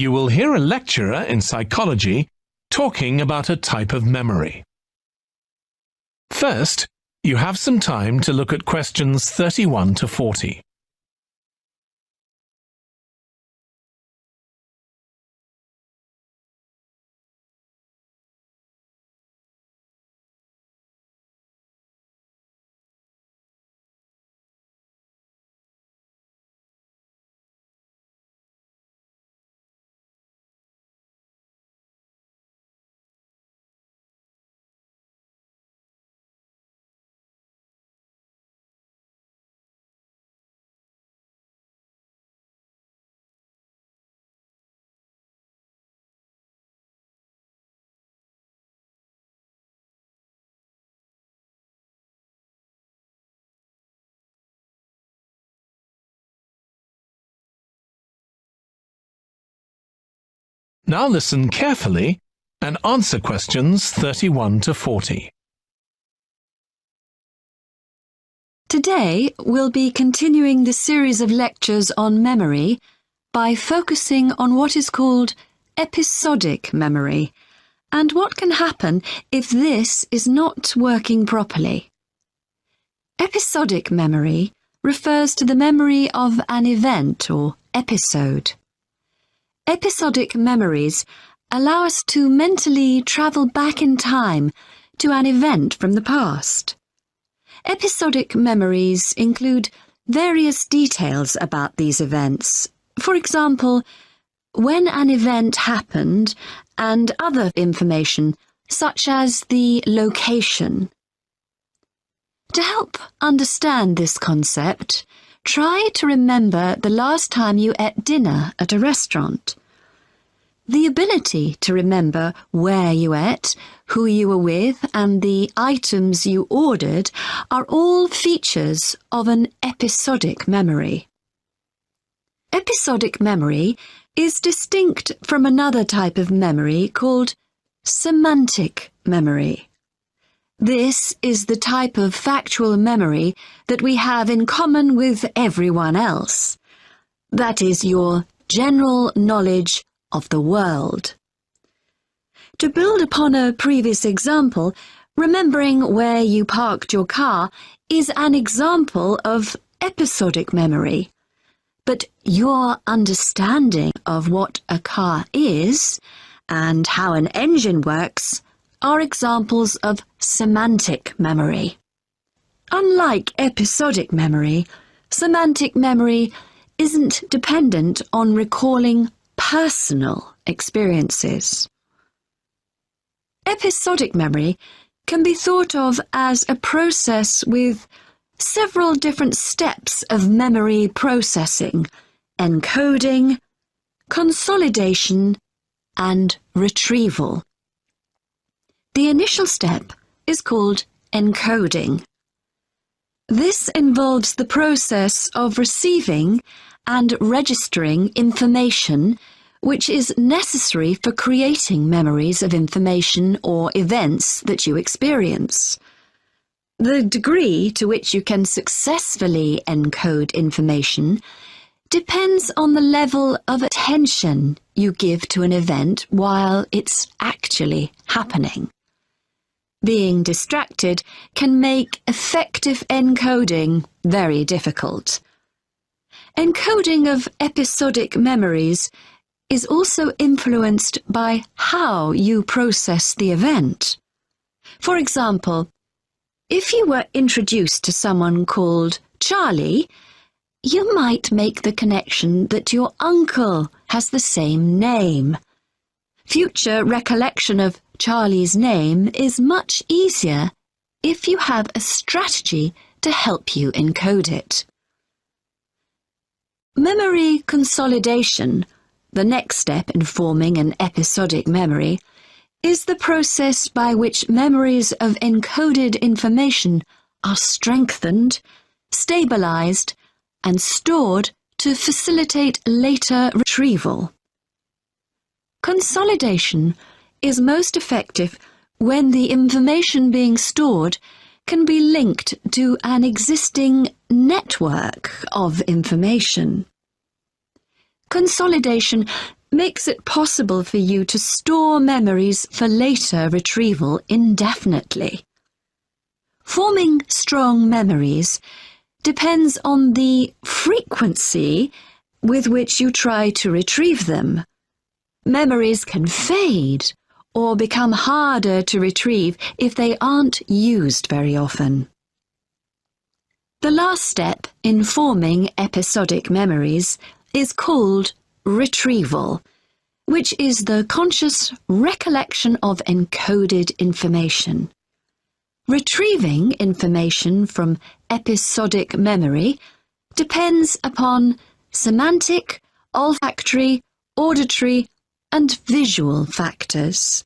you will hear a lecturer in psychology talking about a type of memory. First, you have some time to look at questions 31 to 40. Now listen carefully and answer questions 31 to 40. Today, we'll be continuing the series of lectures on memory by focusing on what is called episodic memory and what can happen if this is not working properly. Episodic memory refers to the memory of an event or episode. Episodic memories allow us to mentally travel back in time to an event from the past. Episodic memories include various details about these events. For example, when an event happened and other information such as the location. To help understand this concept, try to remember the last time you ate dinner at a restaurant. The ability to remember where you ate, who you were with, and the items you ordered are all features of an episodic memory. Episodic memory is distinct from another type of memory called semantic memory. This is the type of factual memory that we have in common with everyone else. That is your general knowledge of the world. To build upon a previous example, remembering where you parked your car is an example of episodic memory. But your understanding of what a car is and how an engine works are examples of semantic memory. Unlike episodic memory, semantic memory isn't dependent on recalling personal experiences. Episodic memory can be thought of as a process with several different steps of memory processing, encoding, consolidation, and retrieval. The initial step is called encoding. This involves the process of receiving and registering information which is necessary for creating memories of information or events that you experience. The degree to which you can successfully encode information depends on the level of attention you give to an event while it's actually happening. Being distracted can make effective encoding very difficult. Encoding of episodic memories is also influenced by how you process the event. For example, if you were introduced to someone called Charlie, you might make the connection that your uncle has the same name. Future recollection of Charlie's name is much easier if you have a strategy to help you encode it. Memory consolidation, the next step in forming an episodic memory, is the process by which memories of encoded information are strengthened, stabilized, and stored to facilitate later retrieval. Consolidation is most effective when the information being stored can be linked to an existing network of information. Consolidation makes it possible for you to store memories for later retrieval indefinitely. Forming strong memories depends on the frequency with which you try to retrieve them. Memories can fade or become harder to retrieve if they aren't used very often. The last step in forming episodic memories is called retrieval, which is the conscious recollection of encoded information. Retrieving information from episodic memory depends upon semantic, olfactory, auditory, and visual factors.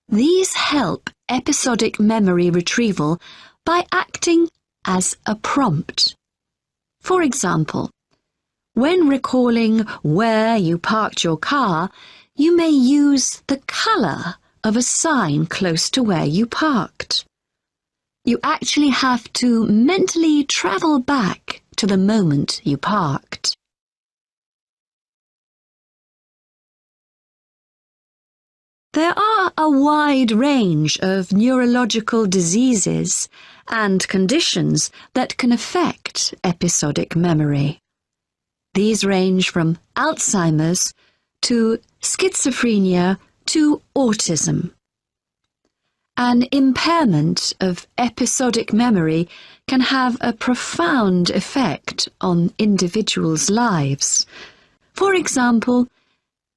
These help episodic memory retrieval by acting as a prompt. For example, when recalling where you parked your car, you may use the colour of a sign close to where you parked. You actually have to mentally travel back to the moment you parked. There are a wide range of neurological diseases and conditions that can affect episodic memory. These range from Alzheimer's to schizophrenia to autism. An impairment of episodic memory can have a profound effect on individuals' lives. For example,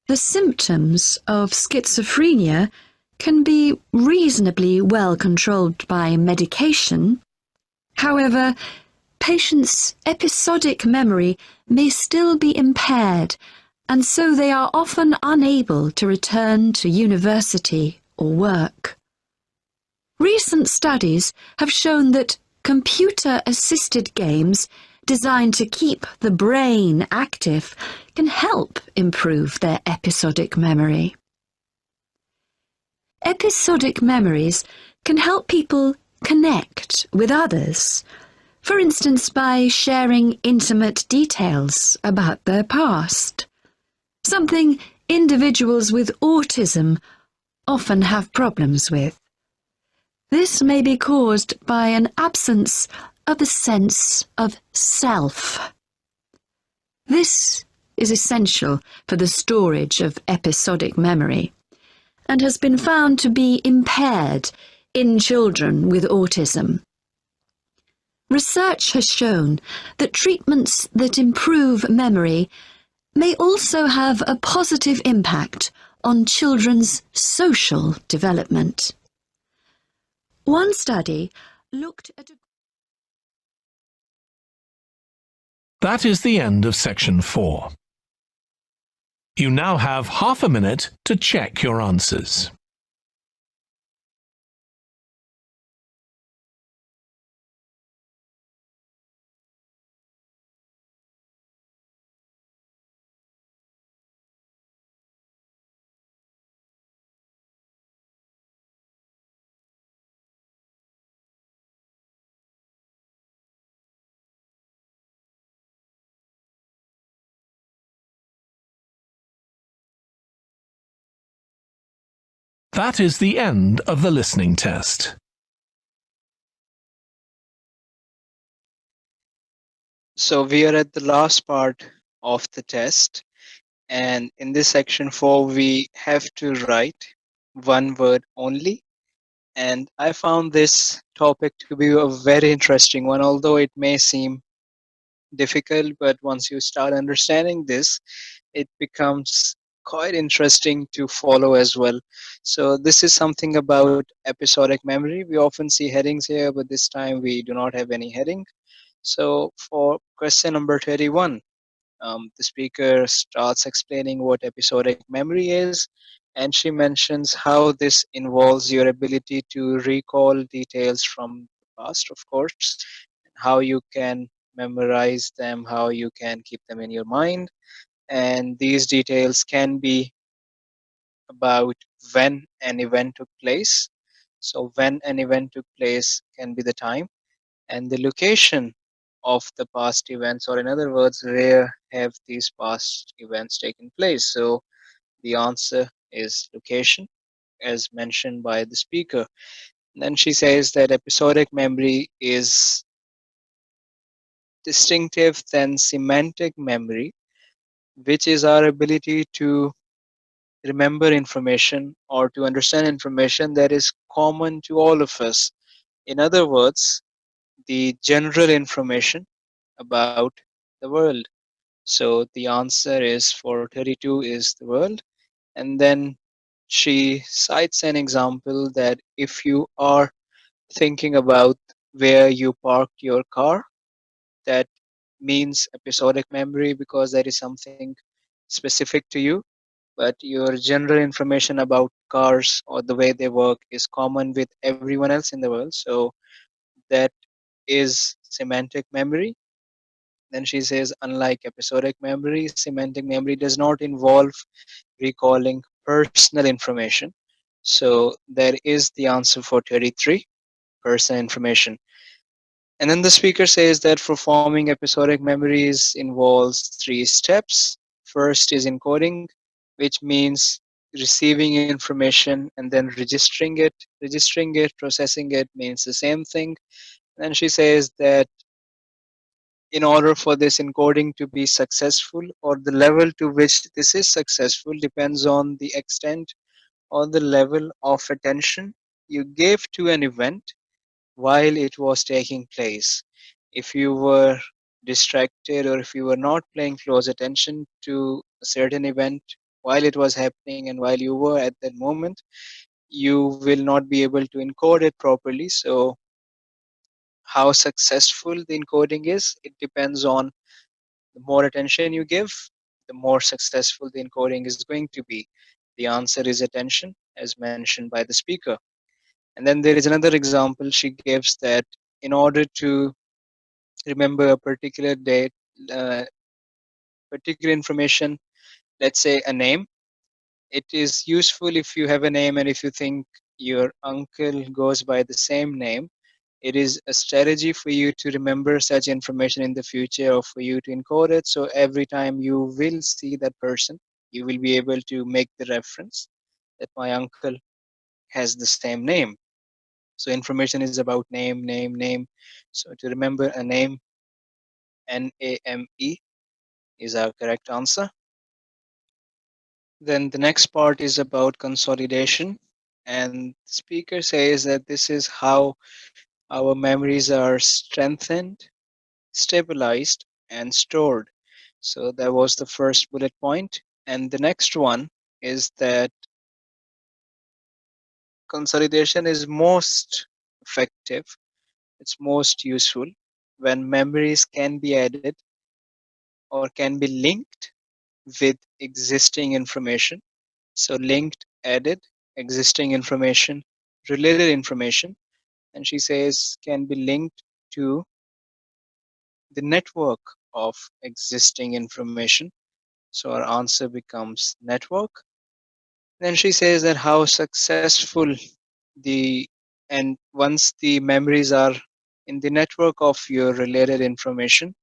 the symptoms of schizophrenia can be reasonably well controlled by medication. However, patients' episodic memory may still be impaired, and so they are often unable to return to university or work. Recent studies have shown that computer-assisted games designed to keep the brain active can help improve their episodic memory. Episodic memories can help people connect with others, for instance by sharing intimate details about their past, something individuals with autism often have problems with. This may be caused by an absence of a sense of self. This is essential for the storage of episodic memory and has been found to be impaired in children with autism. Research has shown that treatments that improve memory may also have a positive impact on children's social development. One study looked at That is the end of section 4. You now have half a minute to check your answers. That is the end of the listening test. So we are at the last part of the test, and in this section 4 we have to write one word only, and I found this topic to be a very interesting one, although it may seem difficult, but once you start understanding this, it becomes quite interesting to follow as well. So this is something about episodic memory. We often see headings here, but this time we do not have any heading. So for question number 31, the speaker starts explaining what episodic memory is, and she mentions how this involves your ability to recall details from the past, of course, how you can memorize them, how you can keep them in your mind. And these details can be about when an event took place. So when an event took place can be the time, and the location of the past events, or in other words, where have these past events taken place. So the answer is location, as mentioned by the speaker. And then she says that episodic memory is distinctive than semantic memory, which is our ability to remember information or to understand information that is common to all of us. In other words, the general information about the world. So the answer is for 32 is the world. And then she cites an example that if you are thinking about where you parked your car, that means episodic memory because that is something specific to you, but your general information about cars or the way they work is common with everyone else in the world. So that is semantic memory. Then she says, unlike episodic memory, semantic memory does not involve recalling personal information. So that is the answer for 33, personal information. And then the speaker says that performing episodic memories involves three steps. First is encoding, which means receiving information and then registering it. Registering it, processing it means the same thing. And she says that in order for this encoding to be successful, or the level to which this is successful depends on the extent or the level of attention you gave to an event while it was taking place. If you were distracted or if you were not paying close attention to a certain event while it was happening and while you were at that moment, you will not be able to encode it properly. So how successful the encoding is, it depends on the more attention you give, the more successful the encoding is going to be. The answer is attention, as mentioned by the speaker. And then there is another example she gives that in order to remember a particular date, particular information, let's say a name, it is useful if you have a name and if you think your uncle goes by the same name. It is a strategy for you to remember such information in the future or for you to encode it. So every time you will see that person, you will be able to make the reference that my uncle has the same name. So information is about name, name, name. So to remember a name, Name is our correct answer. Then the next part is about consolidation. And the speaker says that this is how our memories are strengthened, stabilized, and stored. So that was the first bullet point. And the next one is that consolidation is most effective, it's most useful when memories can be added or can be linked with existing information. So linked, added, existing information, related information, and she says can be linked to the network of existing information. So our answer becomes network. Then she says that how successful the and once the memories are in the network of your related information,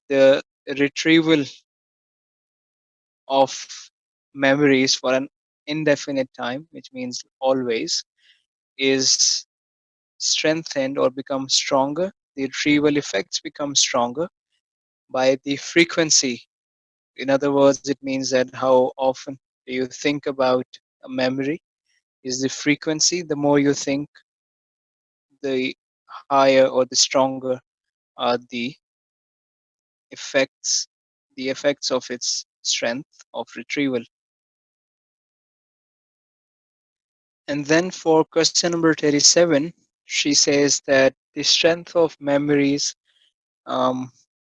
the retrieval of memories for an indefinite time, which means always, is strengthened or becomes stronger. The retrieval effects become stronger by the frequency. In other words, it means that how often do you think about a memory is the frequency. The more you think, the higher or the stronger are effects, the effects of its strength of retrieval. And then for question number 37, she says that the strength of memories,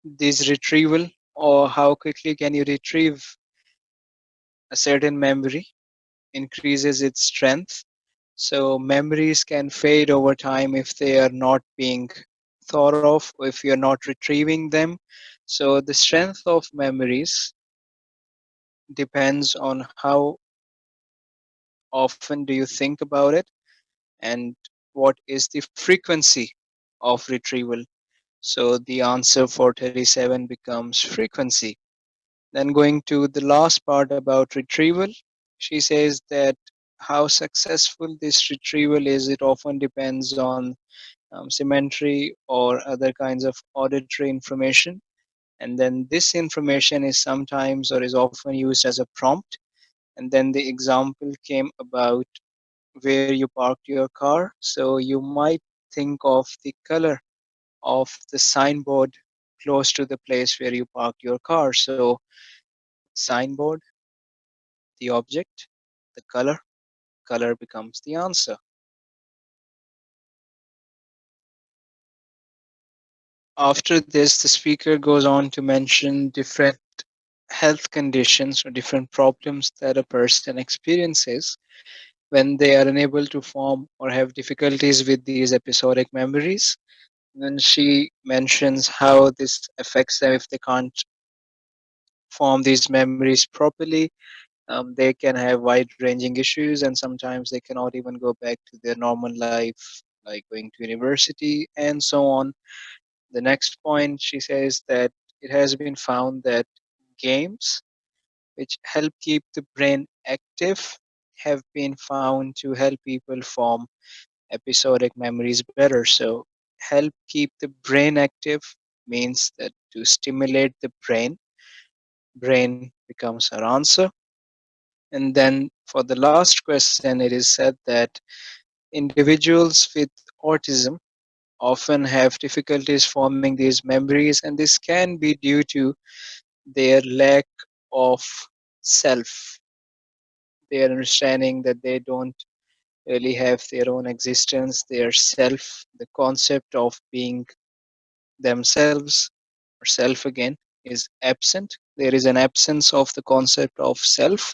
this retrieval, or how quickly can you retrieve a certain memory, increases its strength. So memories can fade over time if they are not being thought of, or if you're not retrieving them. So the strength of memories depends on how often do you think about it and what is the frequency of retrieval. So the answer for 37 becomes frequency. Then going to the last part about retrieval. she says that how successful this retrieval is, it often depends on symmetry or other kinds of auditory information. And then this information is sometimes or is often used as a prompt. And then the example came about where you parked your car. So you might think of the color of the signboard close to the place where you parked your car. So signboard, the object, the color becomes the answer. After this, the speaker goes on to mention different health conditions or different problems that a person experiences when they are unable to form or have difficulties with these episodic memories. Then she mentions how this affects them if they can't form these memories properly. They can have wide ranging issues, and sometimes they cannot even go back to their normal life, like going to university and so on. The next point, she says that it has been found that games which help keep the brain active have been found to help people form episodic memories better. So, help keep the brain active means that to stimulate the brain becomes our answer. And then for the last question, it is said that individuals with autism often have difficulties forming these memories, and this can be due to their lack of self, their understanding that they don't really have their own existence, their self, the concept of being themselves or self again is absent. There is an absence of the concept of self,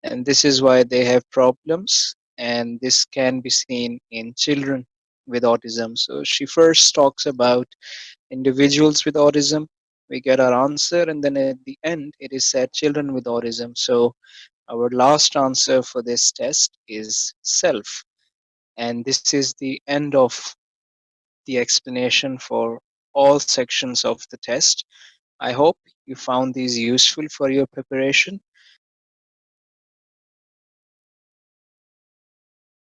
and this is why they have problems. And this can be seen in children with autism. So she first talks about individuals with autism. We get our answer, and then at the end, it is said children with autism. So our last answer for this test is self. And this is the end of the explanation for all sections of the test. I hope you found these useful for your preparation.